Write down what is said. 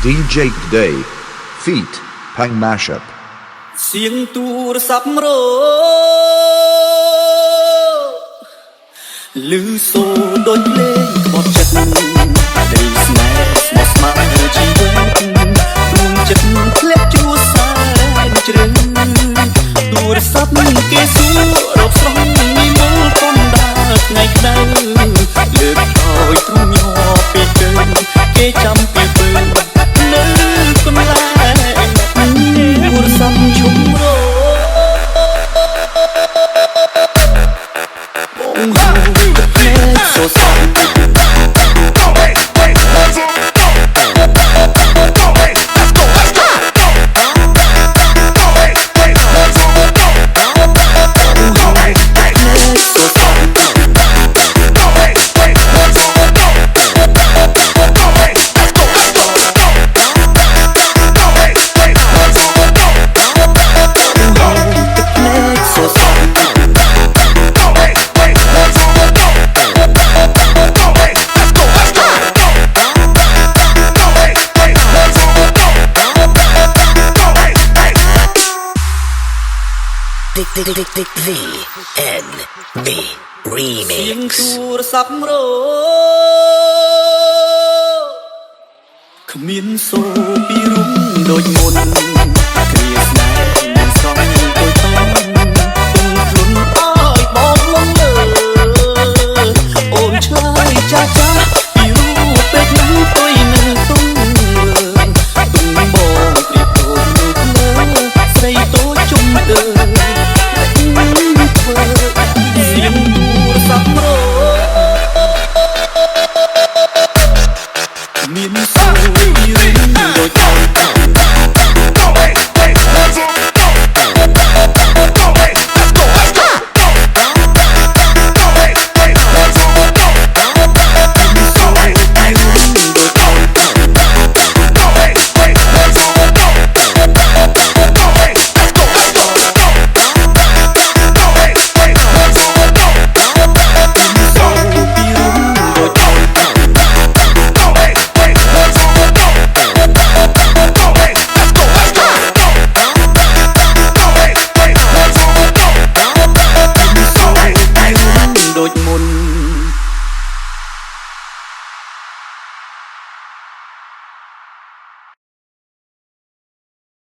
DJ Day Feat Pang Mashup เสียงទូរស័ព្ទរឮសូរដូចលេងក្បត់ចិត្តដីស្នេហ៍ស្មោះស្ម័គ្រជីវិតដួងចិត្តធ្លាក់ជួសែនជ្រៅទូរស័ព្ទគេសួររកស្រស់និមលពំដាថ្ងៃក្តៅលើកឲ្យទ្រូងញ័រពេលទៅគេចាំពេលពើនៅកន្លែងទូរស័ព្ទឈុំរបងហៅភ្នែកសរសៃV N B Remix เสียงទូរស័ព្ទរគ្មានសូរពីរុំដូចមុន